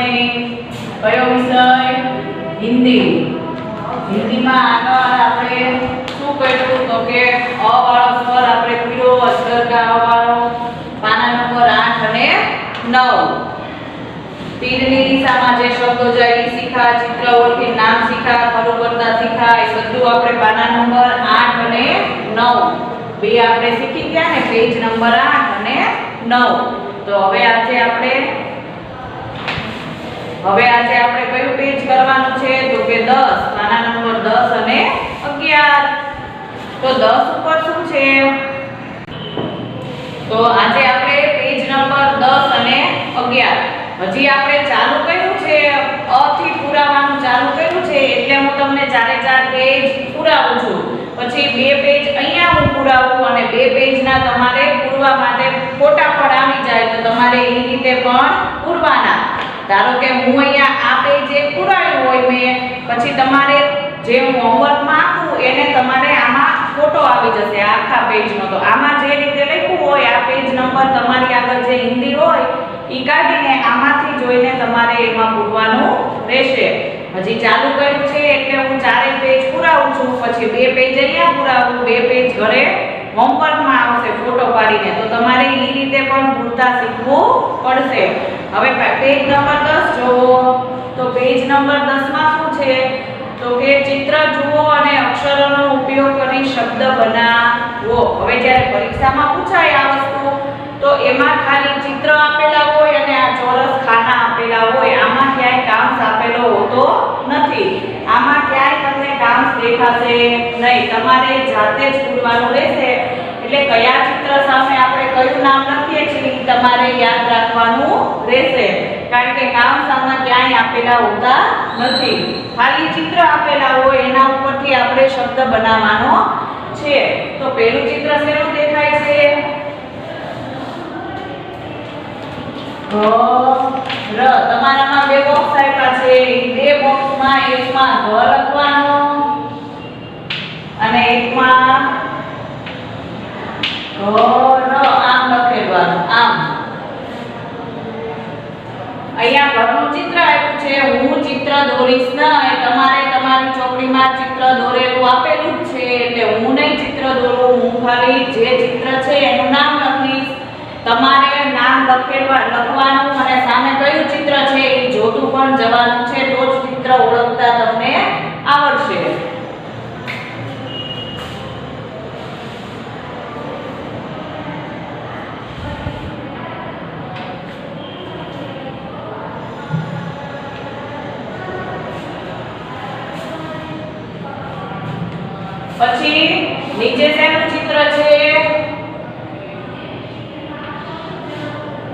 Morning. કયો વિષય? હિન્દી. હિન્દીમાં આગળ આપણે શું કર્યું તો કે અ વાળો સ્વર આપણે પીળો, અક્ષર કા અ વાળો, પાના નંબર 8 અને 9. તીરની દિશામાં જે શબ્દો જાય એ શીખા, ચિત્ર ઓળખી નામ શીખા, ખરું કરતા શીખા. એ બધું આપણે પાના નંબર 8 અને 9 બે આપણે શીખી ગયા ને, પેજ નંબર 8 અને 9. તો હવે આજે આપણે કયું પેજ કરવાનું છે તો કે 10, પાના નંબર 10 અને 11. તો 10 ઉપર શું છે? તો આજે આપણે પેજ નંબર 10 અને 11 હજી આપણે ચાલુ કર્યું છે, અ થી પુરાવાનું ચાલુ કર્યું છે, એટલે હું તમને ચારે ચાર પેજ પુરાવું છું. પછી બે પેજ અહીંયા હું પુરાવું અને બે પેજના તમારે પૂરવા માટે ફોટા પણ આવી જાય તો તમારે એ રીતે પણ પૂરવાના. ધારો કે હું અહીંયા આ પેજ એક પુરાવ્યું હોય મેં, પછી તમારે જે હું હોમવર્કમાં આપું એને તમારે આમાં ફોટો આવી જશે આખા પેજનો. તો આમાં જે રીતે લખ્યું હોય આ પેજ નંબર તમારી આગળ જે હિન્દી હોય ઈ કાઢીને આમાંથી જોઈને તમારે એમાં પૂરવાનું રહેશે. હજી ચાલુ કર્યું છે એટલે હું ચારેય પેજ પુરાવું છું, પછી બે પેજ અહીંયા પુરાવું, બે પેજ ઘરે હોમવર્કમાં આવશે ફોટો પાડીને. તો તમારે ઈ રીતે પણ પૂરતા શીખવું પડશે. હવે પેજ નંબર 10 જોવો. તો પેજ નંબર 10 માં શું છે તો કે ચિત્ર જુઓ અને અક્ષરોનો ઉપયોગ કરી શબ્દ બનાવો. હવે જ્યારે પરીક્ષામાં પૂછાય આ વસ્તુ તો એમાં ખાલી ચિત્ર આપેલા હોય અને આ ચોરસ ખાના આપેલા હોય, આમાં ક્યાંય કાંસ આપેલો હોતો નથી. આમાં ક્યાંય તમને કાંસ દેખાશે નહીં. તમારે જાતે જ પૂરવાનું રહેશે. એટલે કયા ચિત્ર સામે આપણે કયું નામ લખીએ છીએ તમારે યાદ રાખવાનું રહેશે, કારણ કે કાંસ આમાં ક્યાંય આપેલા હોતા નથી. ખાલી ચિત્ર આપેલા હોય એના ઉપરથી આપણે શબ્દ બનાવવાનો છે. તો પહેલું ચિત્ર શેનું દેખાય છે? ઘર. તમારામાં બે બોક્સ આપ્યા છે. એ બે બોક્સમાં એકમાં ઘર લખવાનું અને એકમાં ઘર આમ લખેલું. આમ અહીંયા ઘરનું ચિત્ર આપ્યું છે. હું ચિત્ર દોરીશ નહીં. તમારે તમારી ચોપડીમાં ચિત્ર દોરેલું આપેલું જ છે એટલે હું નહીં ચિત્ર દોરું. હું ખાલી જે ચિત્ર છે એનું નામ લખીશ. તમારે નામ લખવાનું અને સામે કયું ચિત્ર છે એ જોતું પણ જવાનું છે, તો જ ચિત્ર ઓળખતા તમને આવડશે. પછી નીચે શેનું ચિત્ર છે?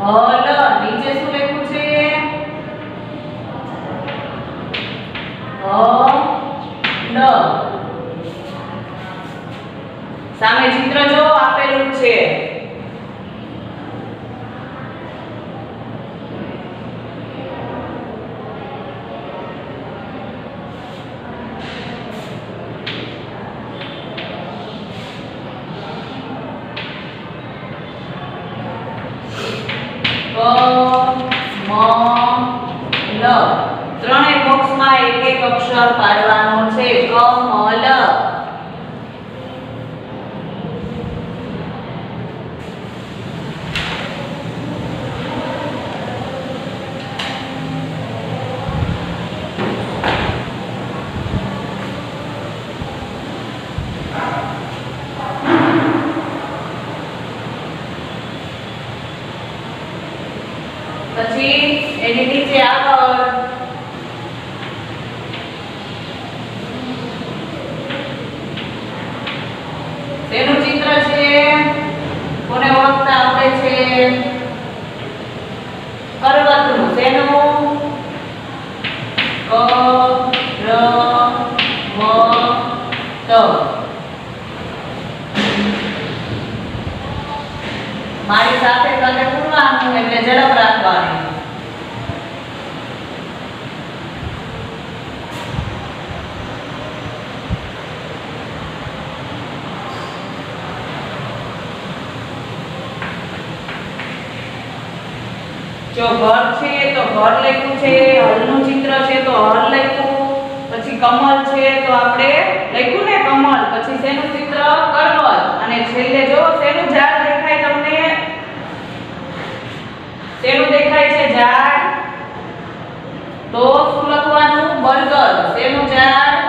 હલ. નીચે શું લખ્યું છે? હલ. સામે ચિત્ર જો આપેલું છે. ત્રણેય બોક્સમાં એક એક અક્ષર પાડવાનો છે. કમલ. પછી એની નીચે આગળ તેનું ચિત્ર છે. કોને ઓળખતા આવડે છે? પર્વતનું. તેનું ક ર વ ત. મારી સાથે સાથે પૂરવાનું એટલે ઝડપ રાખવાની. જો ઘર છે તો ઘર લખ્યું છે, હલનું ચિત્ર છે તો હલ લખ્યું, પછી કમળ છે તો આપણે લખ્યું ને કમળ, પછી શેનું ચિત્ર કરવત, અને છેલ્લે જો શેનું ઝાડ દેખાય તમને, શેનું દેખાય છે ઝાડ, તો શું લખવાનું બરગદ, શેનું ઝાડ,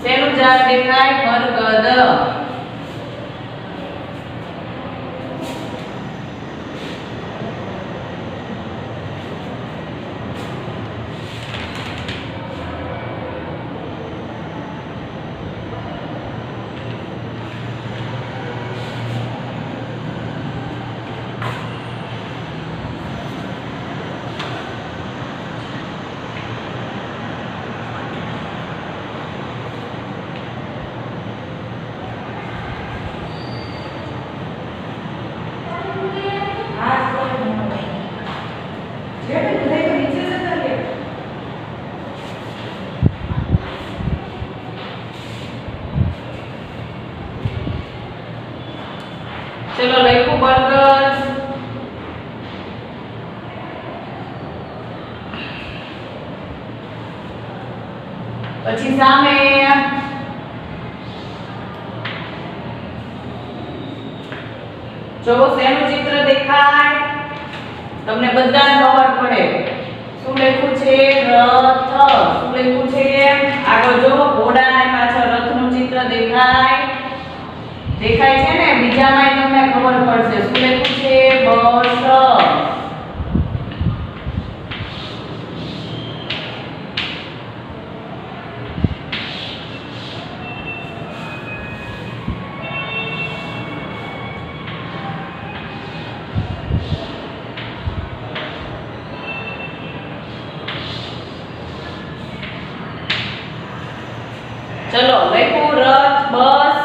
શેનું ઝાડ દેખાય બરગદ. ચલો લખ્યું બરગદ, પછી સામે જો શેનું ચિત્ર દેખાય, તમને બધાને ખબર પડે શું લખ્યું છે રથ, શું લખ્યું છે આગળ જો ઘોડા અને પાછળ રથનું ચિત્ર દેખાય, દેખાય છે ને, બીજામાં તમને ખબર પડશે શું લખ્યું છે બસ. ચલો લખ્યું રથ બસ,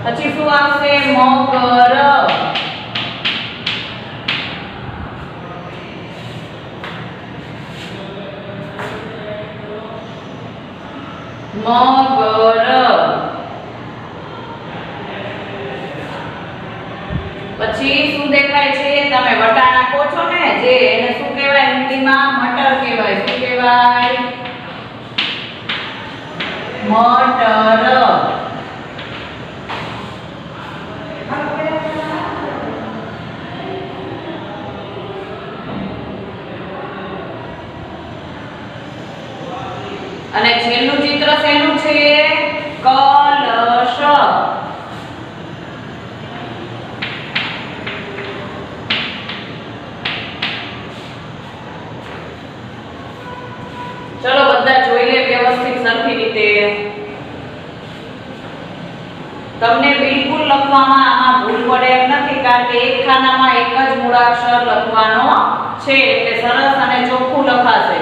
પછી શું આવશે મકર, મગર, પછી શું દેખાય છે, તમે વટાણા કહો છો ને, જે એને શું કહેવાય હિન્દીમાં મટર કહેવાય, શું કહેવાય મટર. અને છેલ્લું ચિત્ર શેનું છે કલશ. ચલો બધા જોઈ લે વ્યવસ્થિત સરખી રીતે. તમને બિલકુલ લખવામાં આમાં ભૂલ પડે એમ નથી, કારણ કે એક ખાનામાં એક જ મૂળાક્ષર લખવાનો છે, એટલે સરસ અને ચોખ્ખું લખાશે.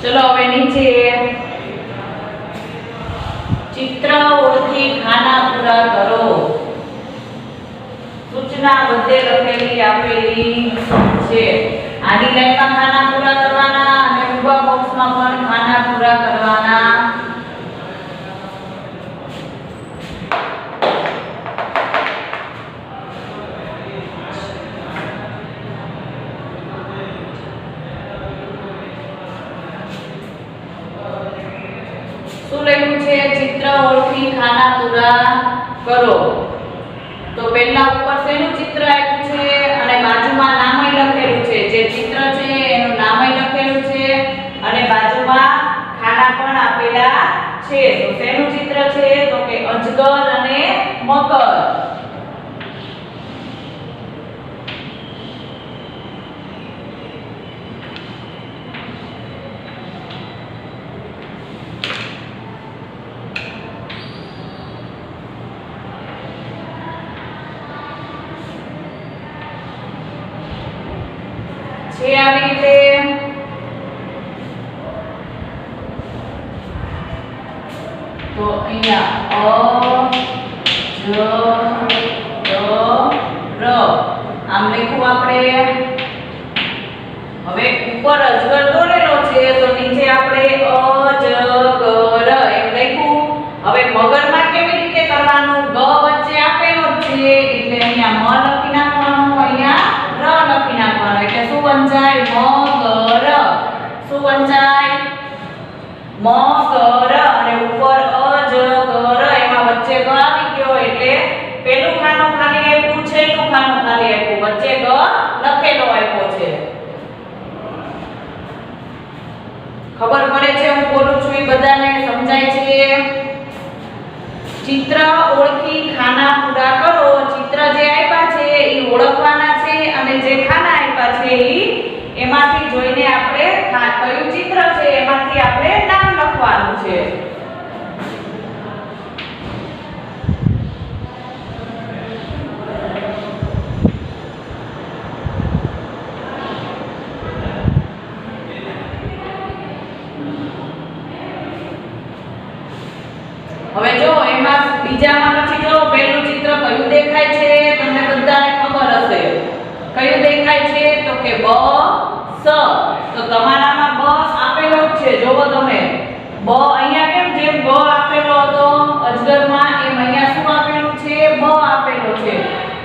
ચલો હવે નીચે ચિત્ર ઓળખી ખાના પૂરા કરો. સૂચના બધે લખેલી આપેલી છે. આની લાઈનમાં ખાના પૂરા કરવાના અને ઊભા બોક્સમાં પણ ખાના પૂરા કરવાના. મકર. છે આવી રીતે તો અહીંયા ર આમ લખું આપણે. હવે ઉપર અજગર દોરેલો છે તો નીચે આપણે અજગર એમ લખ્યું. હવે મગરમાં કેવી રીતે કરવાનું? ગ વચ્ચે આપેલો છે એટલે અહીંયા મ લખી નાખવાનું, અહીંયા ર લખી નાખવાનું. એટલે શું વંચાય? મગર. શું વંચાય? મગર. અને ઉપર અજગર એમાં વચ્ચે ગ આવી ગયો એટલે પેલું ખાનું ખાલી આપ્યું, છેલ્લું ખાનું ખાલી આપ્યું, વચ્ચે ગ લખેલો આપ્યો છે. ખબર પડે છે હું બોલું છું એ બધાને સમજાય છે? ચિત્ર ઓળખી ખાના પૂરા કરો. ચિત્ર જે આપ્યા છે એ ઓળખવાના છે અને જે ખાના આપ્યા છે એમાંથી જોઈને આપણે કયું ચિત્ર છે એમાંથી આપણે નામ લખવાનું છે. હવે જો એમાં બીજામાં પછી જો પહેલું ચિત્ર કયું દેખાય છે? તમને બધાને ખબર હશે કયું દેખાય છે? તો કે બ સ. તો તમારામાં બ આપેલો જ છે. જોવો તમે બ અહીંયા કેમ જેમ બ આપેલો હતો અજગરમાં એમ અહીંયા શું આપેલું છે? બ આપેલો છે.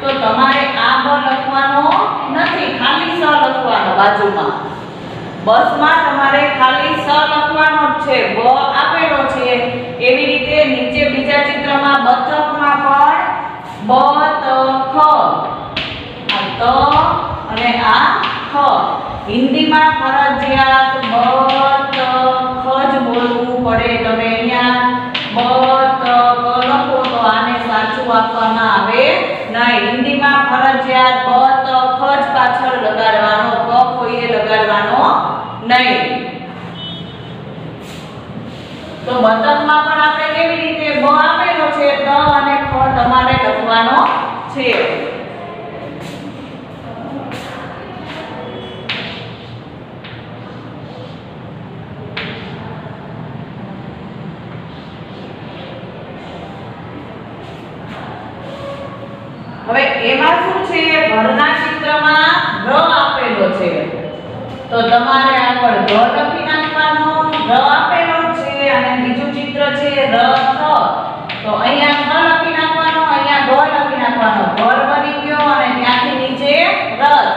તો તમારે આ બ લખવાનો નથી, ખાલી સ લખવાનો બાજુમાં. બસમાં તમારે ખાલી સ લખવાનો જ છે. બ આપેલો છે. એવી રીતે નીચે બીજા ચિત્રમાં બતકમાં પણ બતખ. આ ત અને આ ખ. હિન્દીમાં ફરજિયાત બતખ જ બોલવું પડે. તમે અહીંયા બતક લખો તો આને સાચું આપવામાં આવે નહીં. હિન્દીમાં ફરજિયાત બતખ જ પાછળ લગાડવાનો, ક કોઈએ લગાડવાનો નહીં. તો બતકમાં પણ આપણે કેવી રીતે બ આપેલો છે, ત અને ખ તમારે લખવાનો છે. હવે એમાં શું છે? ઘરના ચિત્રમાં ર આપેલો છે તો તમારે આગળ ગ લખી નાખવાનો. ર આપેલો છે અને બીજું ચિત્ર છે રથ. તો અહીંયા ખ લખી નાખવાનો, અહીંયા ગ લખી નાખવાનો. ઘર બની ગયો અને ત્યાંથી નીચે રથ.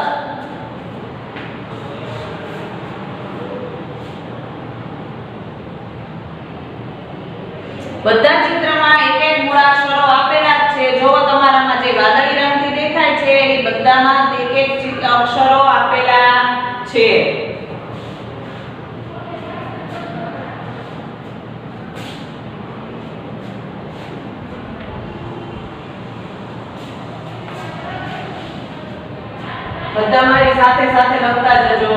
બધા ચિત્રમાં એક એક મૂળાક્ષરો આપેલા જ છે. જો તમારામાં જે વાદળી રંગથી દેખાય છે એ બધામાં એક એક અક્ષરો આપેલા છે. બધા મારી સાથે સાથે લખતા જજો.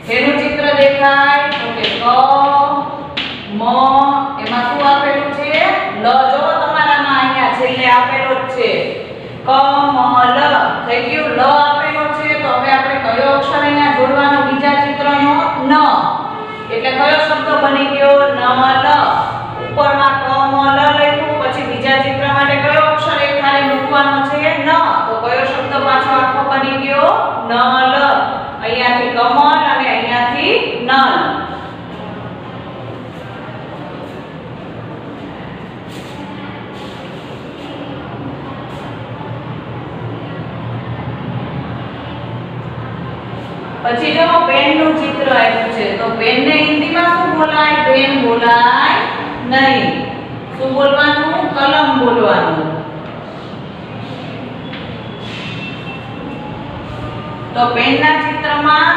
શેનું ચિત્ર દેખાય? તો કે ક મ. એમાં શું આપેલું છે? લ. જો તમારામાં અહીંયા છેલ્લે આપેલો જ છે કમલ. થઈ ગયું. લ આપેલો છે તો હવે આપણે કયો અક્ષર અહીંયા જોડવાનો બીજા ચિત્રનો? ન. એટલે કયો શબ્દ બની ગયો? નમલ. ઉપરમાં કમલ લખ્યું, પછી બીજા ચિત્ર માટે કયો અક્ષર એક ખાલી મૂકવાનો છે? ન. તો કયો શબ્દ પાછો આખો બની ગયો? નલ. અહીંયાથી કમલ અને અહીંયાથી નલ. પછી જો પેનનું ચિત્ર આપ્યું છે તો પેનને હિન્દીમાં શું બોલાય? પેન બોલાય નહીં. શું બોલવાનું? કલમ બોલવાનું. તો પેનના ચિત્રમાં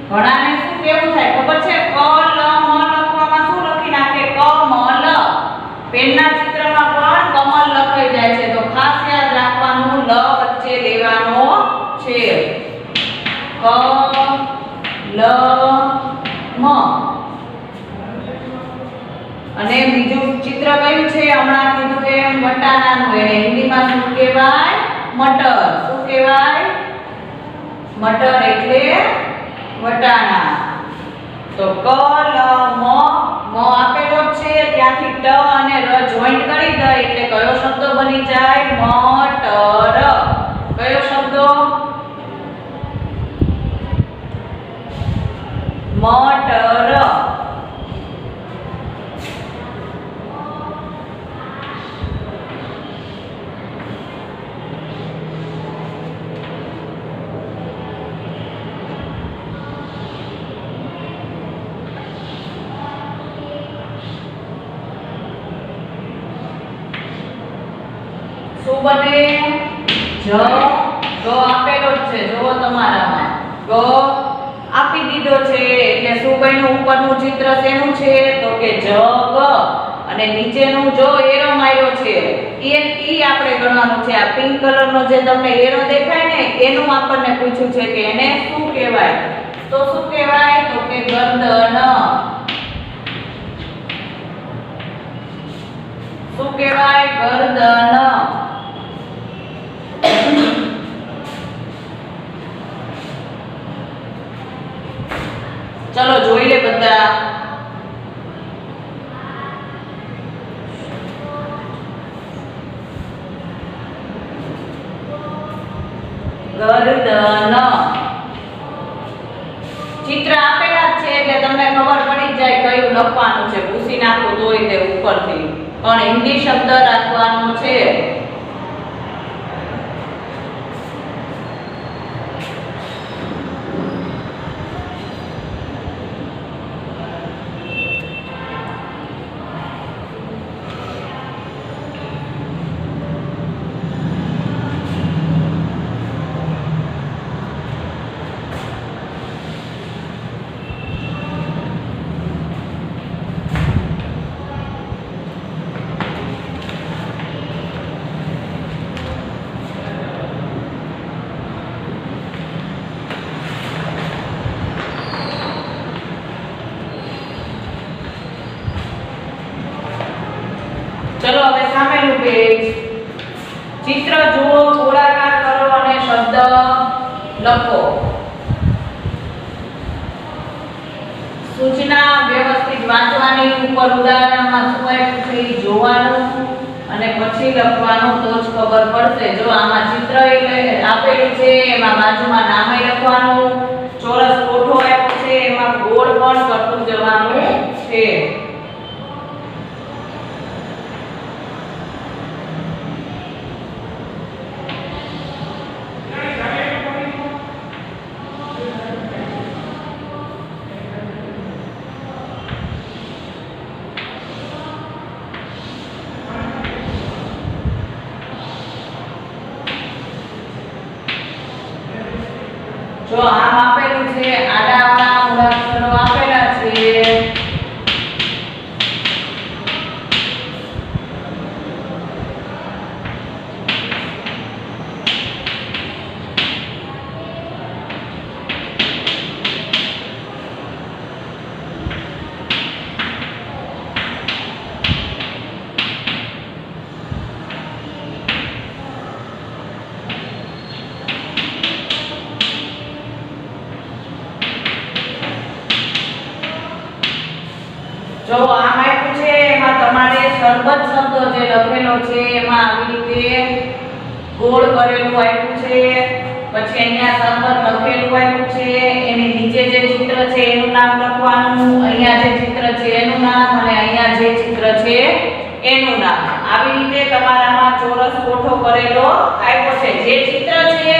ઘણાને શું કેવું થાય ખબર છે? ક લ મ લખવામાં શું લખી નાખે? કમલ. પેનના ચિત્રમાં પણ કમલ લખાઈ જાય છે. તો ખાસ યાદ રાખવાનું, લ વચ્ચે લેવાનો છે. ક લ મ. અને બીજું ચિત્ર કયું છે? હમણાં કીધું એમ વટાણાનું. એને હિન્દીમાં શું કહેવાય? મટર. શું કહેવાય? મટર એટલે વટાણા. તો ક લ મ, મ આપેલો છે ત્યાંથી ટ અને ર જોઈન્ટ કરી દે એટલે કયો શબ્દ બની જાય? મટર. કયો શબ્દ? મટર. શું બને? જ. ગ આપેલો જ છે જો તમારામાં. ગ આપી દીધો છે એટલે શું બન્યું? ઉપરનું ચિત્ર શેનું છે? તો કે જગ. અને નીચેનું જો એરો માર્યો છે ઈ આપણે ગણવાનું છે. આ પિંક કલરનો જે તમને એરો દેખાય ને એનું આપણને પૂછ્યું છે કે એને શું કહેવાય? તો શું કહેવાય? તો કે ગરદન. શું કહેવાય? ગરદન. ચલો જોઈ લે બધા. ગરદન. ચિત્ર આપેલા જ છે એટલે તમને ખબર પડી જાય કયું લખવાનું છે. પૂછી નાખો તોય તે ઉપરથી. પણ હિન્દી શબ્દ રાખવાનો છે. ચલો હવે સામેનું પેજ. ચિત્ર જુઓ, ગોળાકાર કરો અને શબ્દ લખો. સૂચના વ્યવસ્થિત વાંચવાની. ઉપર ઉદાહરણમાં શું આપ્યું છે એ જોવાનું અને પછી લખવાનું તો જ ખબર પડશે. જો આમાં ચિત્ર આપેલું છે એમાં બાજુમાં નામ લખવાનું. ચોરસ કોઠો આપ્યો છે એમાં ગોળ પણ કરતું જવાનું છે. જો આમ આપેલું છે આડાવાળા મૂળાક્ષરો આપેલા છે. જો આમ આપ્યું છે એમાં તમારે શરબત શબ્દ જે લખેલો છે એમાં આવી રીતે ગોળ કરેલું આપ્યું છે. પછી અહીંયા શરબત લખેલું આપ્યું છે. એની નીચે જે ચિત્ર છે એનું નામ લખવાનું. અહીંયા જે ચિત્ર છે એનું નામ અને અહીંયા જે ચિત્ર છે એનું નામ. આવી રીતે તમારામાં ચોરસ કોઠો કરેલો આપ્યો છે. જે ચિત્ર છે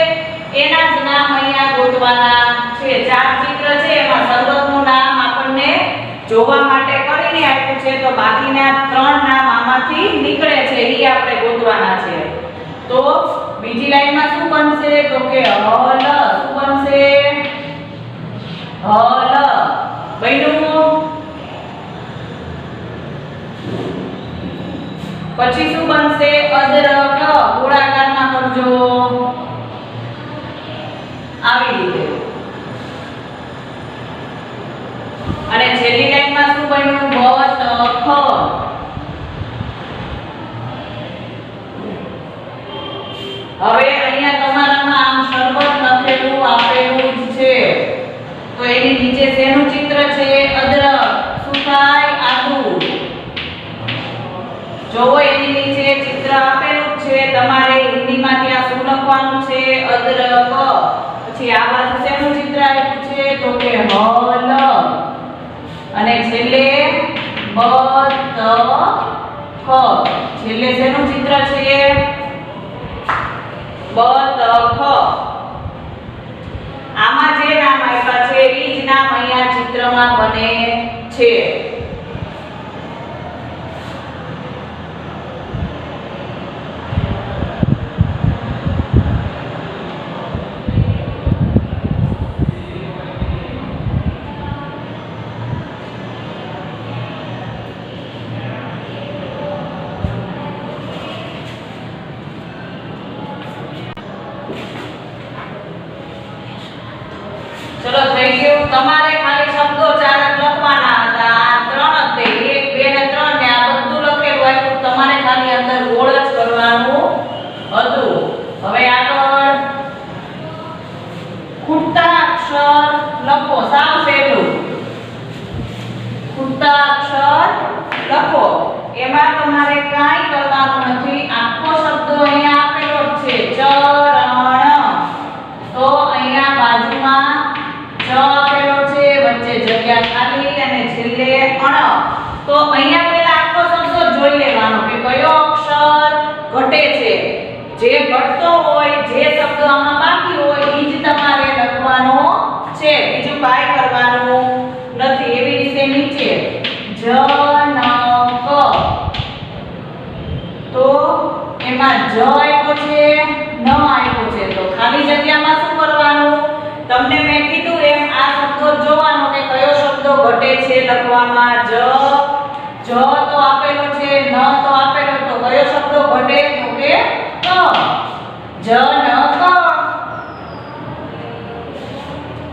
એના જ નામ અહીંયા ગોતવાના છે. 4 ચિત્ર છે એમાં શરબતનું નામ આપણને જોવા માટે કરીને આપ્યું છે તો બાકીના 3 નામ નીકળે છે ઈ આપણે ગોતવાના છે. તો બીજી લાઈનમાં શું બનશે તો કે હલ. શું બનશે? હલ. બન્યું. પછી શું બનશે? અદરક. ગોળાકારમાં કરજો આવી રીતે. અને છેલ્લી લાઈનમાં શું બન્યું? બતખ. હવે અહીંયા તમારામાં આમ શરબત લખેલું આપેલું જ છે તો એની નીચે શેનું ચિત્ર છે? અદરક. શું થાય? આદુ. જોવો એની નીચે ચિત્ર આપેલું છે. તમારે હિન્દીમાં ત્યાં શું લખવાનું છે? અદરક. પછી આ બાજુ શેનું ચિત્ર આપ્યું છે તો કે હલ. અને છેલ્લે બતખ. છેલ્લે શેનું ચિત્ર છે? બતખ. આમાં જે નામ આપ્યા છે ઈ જ નામ અહીંયા ચિત્રમાં બને છે. ચલો થઈ ગયું. તમારે ખાલી શબ્દો ચાર જ લખવાના હતા. આ ત્રણ જ તે 1 2 ને 3 ને આ બધું લખેલું આપ્યું. તમારે ખાલી અંદર ગોળ જ કરવાનું હતું. હવે આગળ ખૂટતા અક્ષર લખો. સાવ સહેલું. ખૂટતા અક્ષર લખો. એમાં તમારે કાંઈ કરવાનું નથી. આખો શબ્દ અહીંયા આપેલો જ છે. ચરણ. તો અહીંયા બાજુમાં ચ આપેલો છે, વચ્ચે જગ્યા ખાલી અને છેલ્લે અણ. તો અહીંયા પહેલા આખો શબ્દ જોઈ લેવાનો કે કયો અક્ષર ઘટે છે. જે ઘટતો હોય, જે શબ્દ આમાં બાકી હોય ઈ જ તમારે લખવાનો છે. બીજું કાંઈ કરવાનું નથી. એવી રીતે નીચે જનક. તો એમાં જ આપ્યો છે, ન આપ્યો છે. તો ખાલી જગ્યામાં શું કરવાનું? તમને મેં કીધું એમ આ શબ્દો જોવાનો કે કયો શબ્દો ઘટે છે લખવામાં. જ તો આપેલો છે, ન તો આપેલો. તો કયો શબ્દો ઘટે તો કે ક. જનક.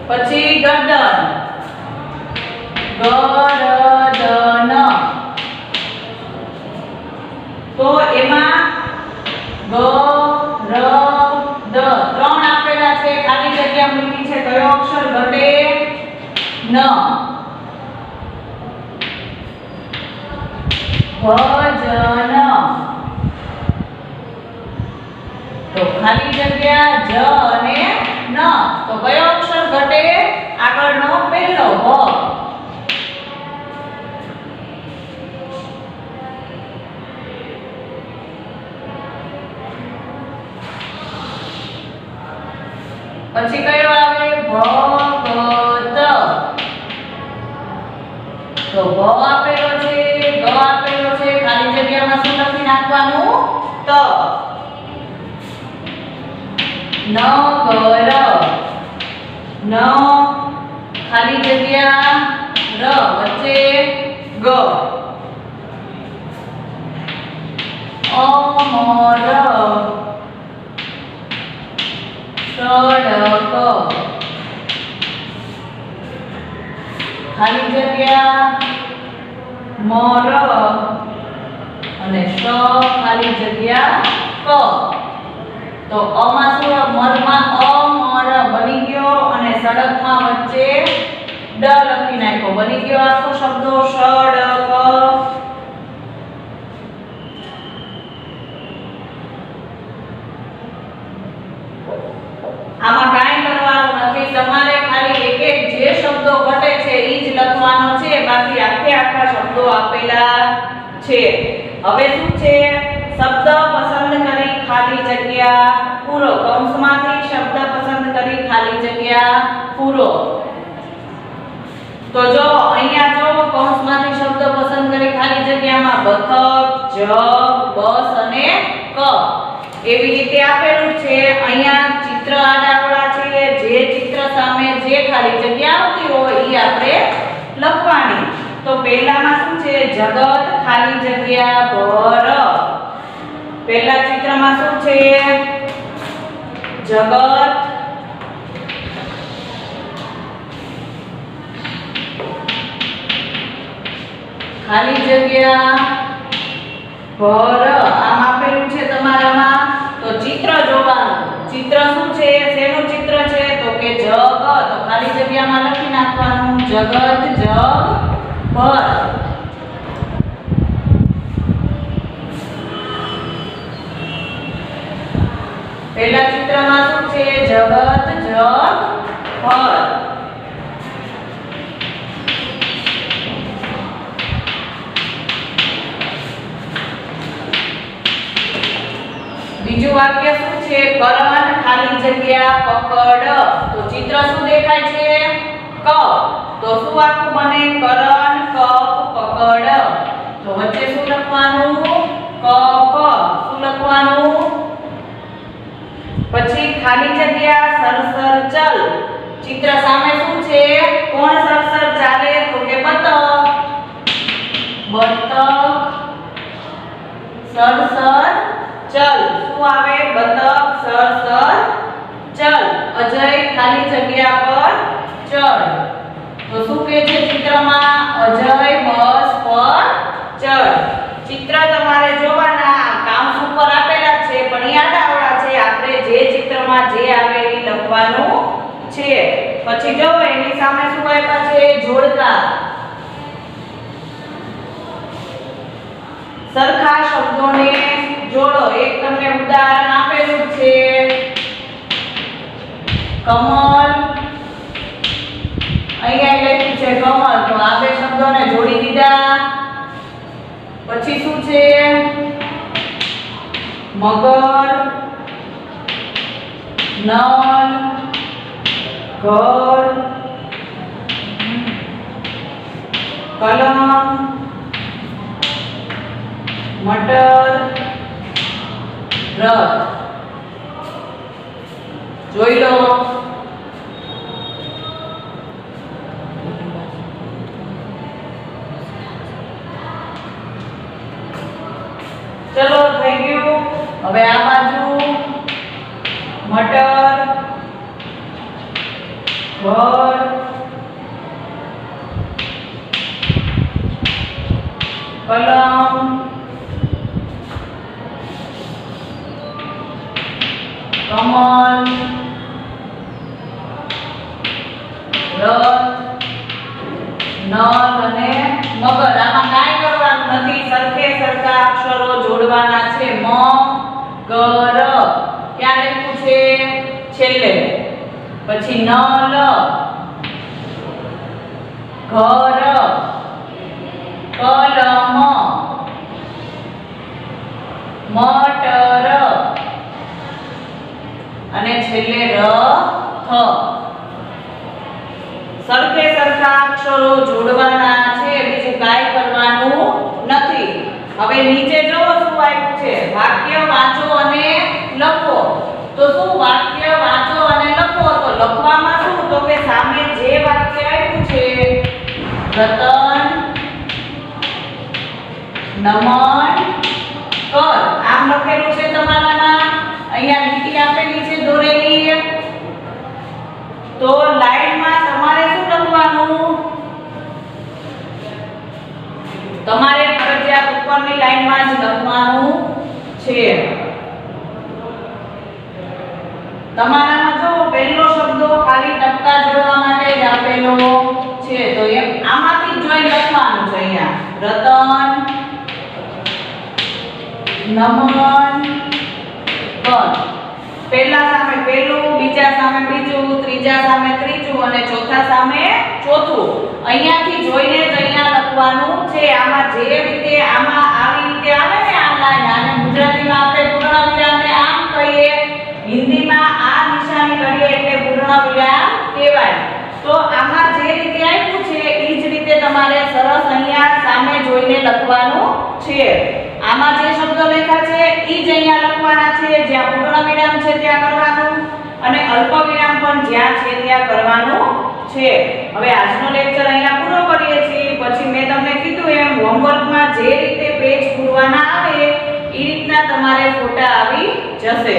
પછી ગરદન. ગરદન. તો એમાં ગ ર દ ત્રણ આપેલા છે. ખાલી જગ્યા મૂકી છે. કયો અક્ષર ઘટે? ન. ભજન. તો ખાલી જગ્યા જ અને ન. તો કયો અક્ષર ઘટે? આગળનો પહેલો ભ. પછી કયો આવે? ભગત. તો ભ આપેલો છે, ગ આપેલો છે. ખાલી જગ્યામાં શું લખી નાખવાનું? ત. નગર. ન ખાલી જગ્યા ર, વચ્ચે ગ. અમર. સડક. ખાલી જગ્યા મોર અને સ ખાલી જગ્યા ક. તો અમાં શું? મરમાં અમર બની ગયો અને સડકમાં વચ્ચે ડ લખી નાખ્યો. બની ગયો આખો શબ્દો સડક. આમાં કાંઈ કરવાનું નથી. તમારે ખાલી એક એક જે શબ્દો ઘટે છે ઈ જ લખવાનો છે. બાકી આખા શબ્દો આપેલા છે. હવે શું છે? શબ્દ પસંદ કરી ખાલી જગ્યા પૂરો. કૌંસમાંથી શબ્દ પસંદ કરી ખાલી જગ્યા પૂરો. તો જો અહીંયા જો કૌંસમાંથી શબ્દ પસંદ કરી ખાલી જગ્યામાં બતક, જગ, બસ અને ક એવી રીતે આપેલું છે. અહીંયા ચિત્ર આડાવડા છે. જે ચિત્ર સામે જે ખાલી જગ્યા આવતી હોય એ આપણે લખવાની. તો પહેલામાં શું છે? જગત ખાલી જગ્યા ભર. પહેલા ચિત્રમાં શું છે? જગત ખાલી જગ્યા ભર. આમ આપેલું છે તમારામાં. તો ચિત્ર જોવાનું. ચિત્ર શું છે? શેનું ચિત્ર છે? તો કે જગ. તો ખાલી જગ્યામાં લખી નાખવાનું જગત જગ ભર. પહેલા ચિત્રમાં શું છે? જગત જગ ભર. બીજું વાક્ય શું છે? કરણ ખાલી જગ્યા પકડ. તો ચિત્ર શું દેખાય છે? કપ. તો શું વાક્ય બને? કરણ કપ પકડ. તો વચ્ચે શું લખવાનું? કપ. શું લખવાનું? પછી ખાલી જગ્યા સરસર ચલ. ચિત્ર સામે શું છે? કોણ સરસર ચાલે? તો કે બતક. બતક સરસર ચલ. શું આવે? બતક સરસર ચલ. અજય ખાલી જગ્યા પર ચડ. તો શું કહે છે ચિત્રમાં? અજય બસ પર ચડ. ચિત્ર તમારે જોવાના. કાઉન્સ ઉપર આપેલા છે પણ યાદ આવડા છે. આપણે જે ચિત્રમાં જે આવે એ લખવાનું છે. પછી જો એની સામે શું આપ્યા છે? જોડકા. સરખા શબ્દોને જોડો. એક તમને ઉદાહરણ આપેલું છે. કમળ. અહીંયા લખ્યું છે કમળ. તો આ બે શબ્દોને જોડી દીધા. પછી શું છે? મગર, નળ, ઘર, કલમ, મટર, રથ. જોઈ લો. ચલો થઈ ગયું. હવે આ બાજુ મટર, ઘર, કલમ, કમળ, રથ, નળ અને મગર. આમાં કાંઈ કરવાનું નથી. સરખે સરખા અક્ષરો જોડવાના છે. મ ગર ક્યાં લખ્યું છે? છેલ્લે. પછી નલ, ઘર, કલમ, મટર અને છેલ્લે રથ. સરખે સરખા અક્ષરો જોડવાના છે. બીજું કાંઈ કરવાનું નથી. હવે નીચે જોવો શું આપ્યું છે? વાક્ય વાંચો અને લખો. તો શું વાક્ય વાંચો અને લખો? તો લખવામાં શું? તો કે સામે જે વાક્ય આપ્યું છે રતન નમન કર. આમ લખેલું છે તમારામાં. અહીંયા લીટી આપેલી છે દોરેલી. તો લાઈનમાં તમારે શું લખવાનું? તમારે ફરજિયાત ઉપરની લાઈનમાં જ લખવાનું છે. તમારામાં જો પહેલો શબ્દ ખાલી ટપકા જોડવા માટે જ આપેલો છે. તો એમ આમાંથી જ જોઈ લખવાનું છે. અહીંયા રતન નમન કર. પહેલા સામે પહેલું, બીજા સામે બીજું, ત્રીજા સામે ત્રીજું અને ચોથા સામે ચોથું. અહીંયાથી જોઈને જ અહીંયા લખવાનું છે. આમાં જે રીતે આમાં આવી રીતે આવે ને આ લાઈન, આને ગુજરાતીમાં આપણે પૂર્ણ વિરામને આમ કહીએ, હિન્દીમાં આ નિશાની કરીએ એટલે પૂર્ણ વિરામ કહેવાય. તો આમાં જે રીતે આપ્યું છે એ જ રીતે તમારે સરસ અહીંયા સામે જોઈને લખવાનું છે. આમાં જે શબ્દો લખ્યા છે ઈ જ અહીંયા લખવાના છે, જ્યાં પૂર્ણ વિરામ છે ત્યાં કરવાનું અને અલ્પ વિરામ પણ જ્યાં છે ત્યાં કરવાનું છે. હવે આજનો લેક્ચર અહીંયા પૂરો કરીએ છીએ. પછી મેં તમને કીધું એમ હોમવર્કમાં જે રીતે પેજ પૂરવાના આવે એ રીતના તમારે ફોટા આવી જશે.